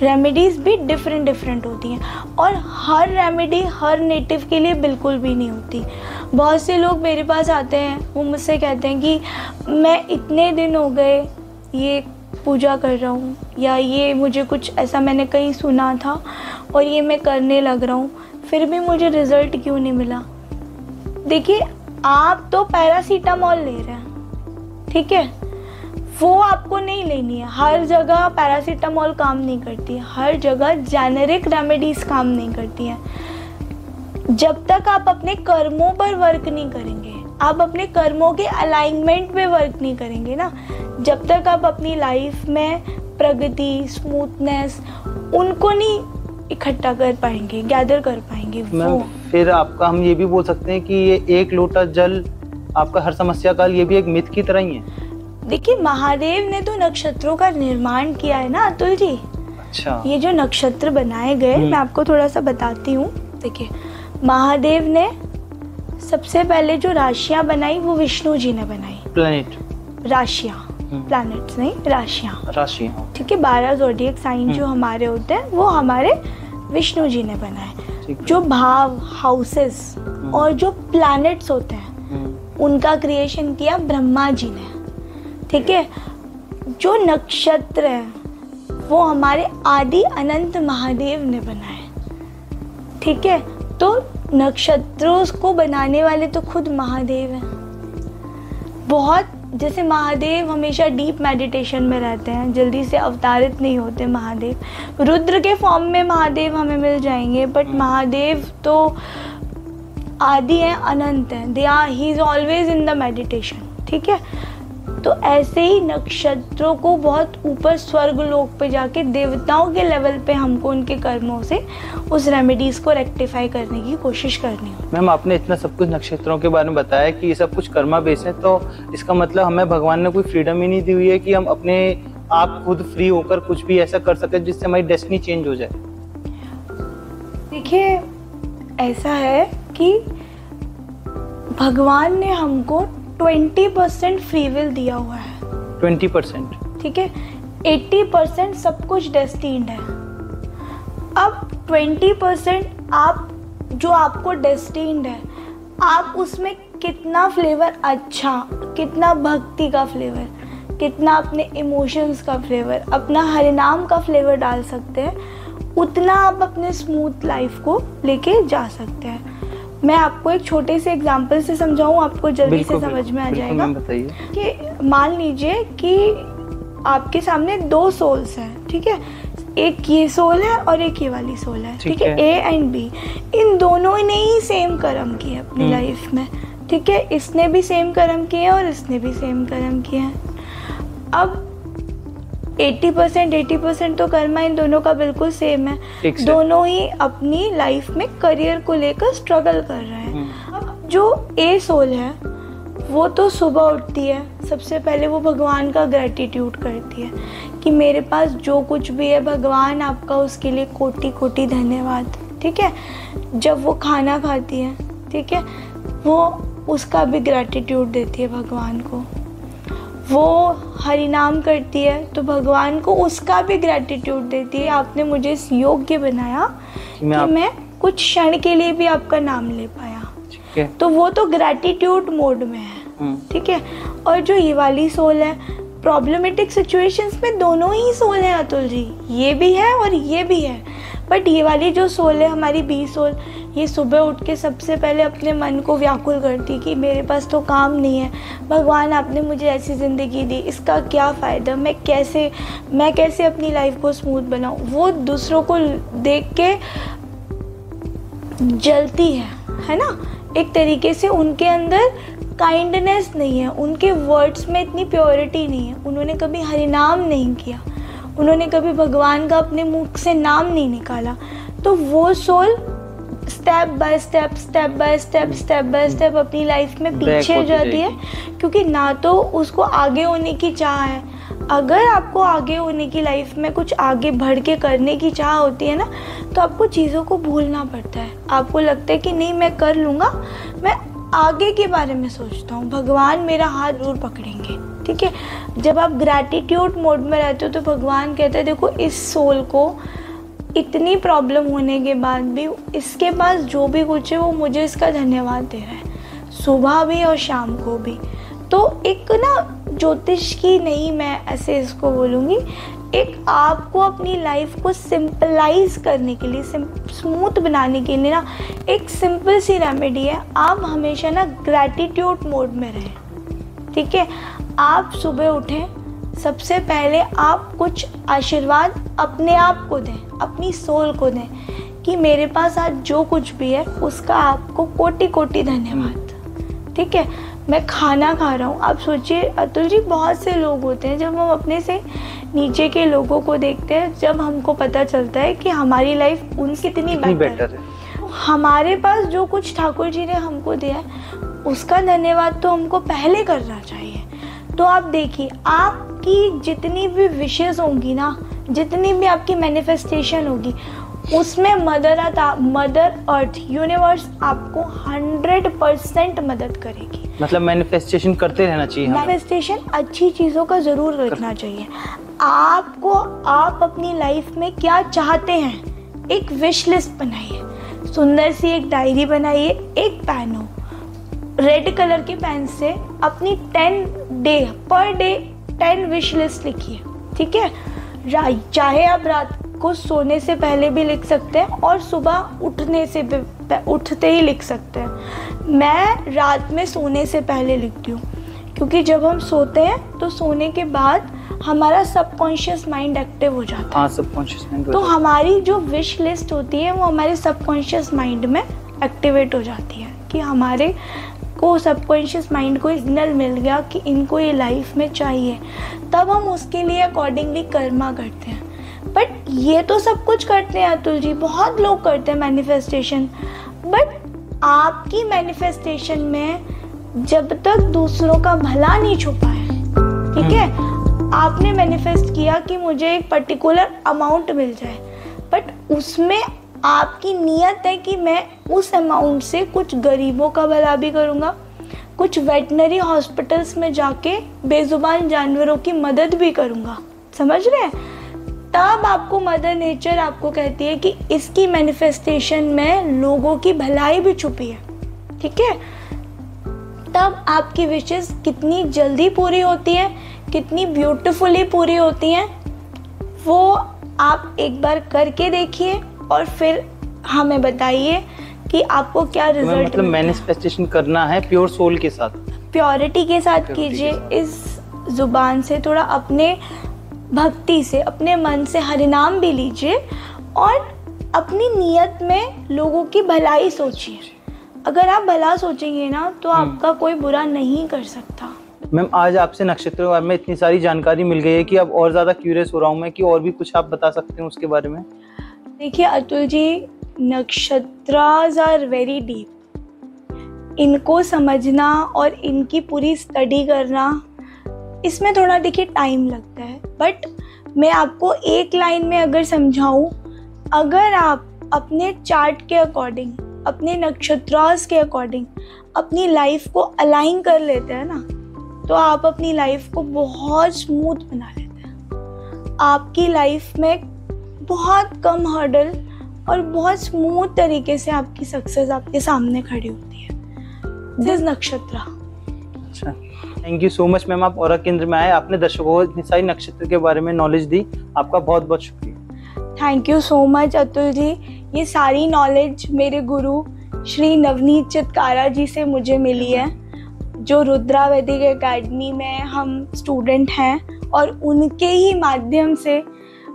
रेमेडीज भी डिफरेंट होती हैं और हर रेमेडी हर नेटिव के लिए बिल्कुल भी नहीं होती। बहुत से लोग मेरे पास आते हैं, वो मुझसे कहते हैं कि मैं इतने दिन हो गए ये पूजा कर रहा हूँ, या ये मुझे कुछ ऐसा मैंने कहीं सुना था और ये मैं करने लग रहा हूँ, फिर भी मुझे रिजल्ट क्यों नहीं मिला। देखिए आप तो पैरासीटामोल ले रहे हैं, ठीक है, वो आपको नहीं लेनी है। हर जगह पैरासीटामोल काम नहीं करती है, हर जगह जेनेरिक रेमेडीज काम नहीं करती हैं। जब तक आप अपने कर्मों पर वर्क नहीं करेंगे, आप अपने कर्मों के अलाइनमेंट पे वर्क नहीं करेंगे ना, जब तक आप अपनी लाइफ में प्रगति, स्मूथनेस उनको नहीं इकट्ठा कर पाएंगे, गैदर कर पाएंगे। वो फिर आपका हम ये भी बोल सकते हैं कि ये 1 लोटा जल आपका हर समस्या का, ये भी एक मिथ की तरह ही है। देखिए महादेव ने तो नक्षत्रों का निर्माण किया है ना अतुल जी। अच्छा, ये जो नक्षत्र बनाए गए, मैं आपको थोड़ा सा बताती हूँ। देखिए महादेव ने सबसे पहले जो राशियां बनाई वो विष्णु जी ने बनाई। प्लैनेट, राशियां, प्लैनेट्स नहीं, राशियां, ठीक है। 12 ज़ोडिएक साइन जो हमारे होते हैं वो हमारे विष्णु जी ने बनाए। जो भाव, हाउसेस और जो प्लैनेट्स होते हैं उनका क्रिएशन किया ब्रह्मा जी ने, ठीक है। जो नक्षत्र है वो हमारे आदि अनंत महादेव ने बनाए, ठीक है। तो नक्षत्रों को बनाने वाले तो खुद महादेव हैं। बहुत, जैसे महादेव हमेशा डीप मेडिटेशन में रहते हैं, जल्दी से अवतारित नहीं होते महादेव। रुद्र के फॉर्म में महादेव हमें मिल जाएंगे, बट महादेव तो आदि हैं, अनंत हैं, he is always in the meditation, ठीक है। तो ऐसे ही नक्षत्रों को बहुत ऊपर स्वर्ग लोक पे जाके देवताओं के लेवल पे हमको उनके कर्मों से उस रेमेडीज को रेक्टिफाई करने की कोशिश करनी हो। मैम आपने इतना सब कुछ नक्षत्रों के बारे में बताया कि ये सब कुछ कर्मा बेस है, तो इसका मतलब हमें भगवान ने कोई फ्रीडम ही नहीं दी हुई है कि हम अपने आप खुद फ्री होकर कुछ भी ऐसा कर सके जिससे हमारी डेस्टिनी चेंज हो जाए? देखिए ऐसा है कि भगवान ने हमको 20% फ्री विल दिया हुआ है। 20%, ठीक है। 80% सब कुछ डेस्टिन्ड है। अब 20% आप जो आपको डेस्टिन्ड है, आप उसमें कितना फ्लेवर अच्छा, कितना भक्ति का फ्लेवर, कितना अपने इमोशंस का फ्लेवर, अपना हरिनाम का फ्लेवर डाल सकते हैं, उतना आप अपने स्मूथ लाइफ को लेके जा सकते हैं। मैं आपको एक छोटे से एग्जांपल से समझाऊं, आपको जल्दी से समझ में आ जाएगा। कि मान लीजिए कि आपके सामने 2 सोल्स हैं, ठीक है, एक ये सोल है और एक ये वाली सोल है, ठीक है, ए एंड बी। इन दोनों ने ही सेम कर्म किए अपनी लाइफ में, ठीक है, इसने भी सेम कर्म किए और इसने भी सेम कर्म किए हैं। अब 80% तो कर्मा इन दोनों का बिल्कुल सेम है, दोनों ही अपनी लाइफ में करियर को लेकर स्ट्रगल कर रहे हैं। अब जो ए सोल है वो तो सुबह उठती है, सबसे पहले वो भगवान का ग्रैटिट्यूड करती है कि मेरे पास जो कुछ भी है भगवान आपका उसके लिए कोटि कोटि धन्यवाद, ठीक है। जब वो खाना खाती है, ठीक है, वो उसका भी ग्रैटिट्यूड देती है भगवान को। वो हरि नाम करती है तो भगवान को उसका भी ग्रैटिट्यूड देती है, आपने मुझे इस योग्य बनाया कि मैं कुछ क्षण के लिए भी आपका नाम ले पाया, तो वो तो ग्रैटिट्यूड मोड में है, ठीक है। और जो ये वाली सोल है, प्रॉब्लमेटिक सिचुएशंस में दोनों ही सोल हैं अतुल जी, ये भी है और ये भी है, बट ये वाली जो सोल है हमारी बी सोल, ये सुबह उठ के सबसे पहले अपने मन को व्याकुल करती कि मेरे पास तो काम नहीं है, भगवान आपने मुझे ऐसी ज़िंदगी दी, इसका क्या फ़ायदा, मैं कैसे अपनी लाइफ को स्मूथ बनाऊं। वो दूसरों को देख के जलती है ना, एक तरीके से उनके अंदर काइंडनेस नहीं है, उनके वर्ड्स में इतनी प्योरिटी नहीं है, उन्होंने कभी हरिनाम नहीं किया, उन्होंने कभी भगवान का अपने मुख से नाम नहीं निकाला। तो वो सोल स्टेप बाय स्टेप अपनी लाइफ में पीछे जाती है, क्योंकि ना तो उसको आगे होने की चाह है। अगर आपको आगे होने की लाइफ में कुछ आगे बढ़ के करने की चाह होती है ना, तो आपको चीज़ों को भूलना पड़ता है। आपको लगता है कि नहीं मैं कर लूँगा, मैं आगे के बारे में सोचता हूँ, भगवान मेरा हाथ जरूर पकड़ेंगे, ठीक है। जब आप ग्रैटिट्यूड मोड में रहते हो तो भगवान कहते हैं देखो इस सोल को इतनी प्रॉब्लम होने के बाद भी इसके पास जो भी कुछ है वो मुझे इसका धन्यवाद दे रहा है, सुबह भी और शाम को भी। तो एक ना ज्योतिष की नहीं, मैं ऐसे इसको बोलूँगी, एक आपको अपनी लाइफ को सिंपलाइज करने के लिए, स्मूथ बनाने के लिए ना एक सिंपल सी रेमेडी है, आप हमेशा ना ग्रैटिट्यूड मोड में रहें, ठीक है। आप सुबह उठें, सबसे पहले आप कुछ आशीर्वाद अपने आप को दें, अपनी सोल को दें कि मेरे पास आज जो कुछ भी है उसका आपको कोटि कोटि धन्यवाद, ठीक है। मैं खाना खा रहा हूँ, आप सोचिए अतुल जी, बहुत से लोग होते हैं जब हम अपने से नीचे के लोगों को देखते हैं, जब हमको पता चलता है कि हमारी लाइफ उनसे कितनी बेटर है, हमारे पास जो कुछ ठाकुर जी ने हमको दिया है उसका धन्यवाद तो हमको पहले करना चाहिए। तो आप देखिए, आपकी जितनी भी विशेष होंगी ना, जितनी भी आपकी मैनिफेस्टेशन होगी, उसमें मदर अर्थ यूनिवर्स आपको 100% मदद करेगी। मतलब मैनिफेस्टेशन करते रहना चाहिए, मैनिफेस्टेशन अच्छी चीज़ों का ज़रूर रखना चाहिए। आपको आप अपनी लाइफ में क्या चाहते हैं, एक विश लिस्ट बनाइए, सुंदर सी एक डायरी बनाइए, एक पेन हो, रेड कलर के पेन से अपनी पर डे 10 विश लिस्ट लिखिए, ठीक है। चाहे आप रात को सोने से पहले भी लिख सकते हैं और सुबह उठते ही लिख सकते हैं। मैं रात में सोने से पहले लिखती हूँ, क्योंकि जब हम सोते हैं तो सोने के बाद हमारा सबकॉन्शियस माइंड एक्टिव हो जाता है। हाँ, सबकॉन्शियस माइंड। तो हमारी जो विश लिस्ट होती है वो हमारे सबकॉन्शियस माइंड में एक्टिवेट हो जाती है कि हमारे को सबकॉन्शियस माइंड को सिग्नल मिल गया कि इनको ये लाइफ में चाहिए, तब हम उसके लिए अकॉर्डिंगली कर्मा करते हैं। बट ये तो सब कुछ करते हैं अतुल जी, बहुत लोग करते हैं मैनिफेस्टेशन, बट आपकी मैनिफेस्टेशन में जब तक दूसरों का भला नहीं छुपा है, ठीक है, आपने मैनिफेस्ट किया कि मुझे एक पर्टिकुलर अमाउंट मिल जाए, बट उसमें आपकी नीयत है कि मैं उस अमाउंट से कुछ गरीबों का भला भी करूँगा, कुछ वेटनरी हॉस्पिटल्स में जाके बेजुबान जानवरों की मदद भी करूँगा, समझ रहे हैं। तब आपको मदर नेचर आपको कहती है कि इसकी मैनिफेस्टेशन में लोगों की भलाई भी छुपी है, ठीक है। तब आपकी विशेस कितनी जल्दी पूरी होती है, कितनी ब्यूटीफुली पूरी होती हैं, वो आप एक बार करके देखिए और फिर हमें बताइए कि आपको क्या रिजल्ट मतलब मैनिफेस्टेशन करना है प्योर सोल के साथ, प्योरिटी के साथ कीजिए। इस जुबान से थोड़ा अपने भक्ति से, अपने मन से हरिनाम भी लीजिए और अपनी नीयत में लोगों की भलाई सोचिए। अगर आप भला सोचेंगे ना तो आपका कोई बुरा नहीं कर सकता। मैम आज आपसे नक्षत्र के बारे में इतनी सारी जानकारी मिल गई है कि अब और ज़्यादा क्यूरियस हो रहा हूँ मैं कि और भी कुछ आप बता सकते हैं उसके बारे में। देखिए Atul ji, nakshatras are very deep. इनको समझना और इनकी पूरी स्टडी करना, इसमें थोड़ा देखिए टाइम लगता है, बट मैं आपको एक लाइन में अगर समझाऊं, अगर आप अपने चार्ट के अकॉर्डिंग, अपने नक्षत्रास के अकॉर्डिंग अपनी लाइफ को अलाइन कर लेते हैं ना, तो आप अपनी लाइफ को बहुत स्मूथ बना लेते हैं। आपकी लाइफ में बहुत कम हर्डल और बहुत स्मूथ तरीके से आपकी सक्सेस आपके सामने खड़ी होती है। दिस नक्षत्र। अच्छा, thank you so much ma'am, आप औरा केंद्र में आए, आपने दर्शकों को इतनी सारी नक्षत्र के बारे में नॉलेज दी, आपका बहुत बहुत शुक्रिया। Thank you so much Atul ji. ये सारी नॉलेज मेरे गुरु श्री नवनीत चितकारा जी से मुझे मिली है, जो रुद्रा वैदिक एकेडमी में हम स्टूडेंट हैं, और उनके ही माध्यम से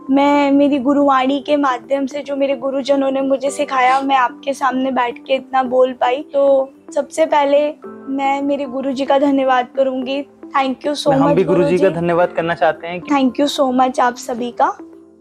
मैं, मेरी गुरुवाणी के माध्यम से जो मेरे गुरुजनों ने मुझे सिखाया, मैं आपके सामने बैठ के इतना बोल पाई। तो सबसे पहले मैं मेरे गुरुजी का धन्यवाद करूंगी। Thank you so much. हम भी गुरुजी का धन्यवाद करना चाहते हैं। थैंक यू सो मच आप सभी का।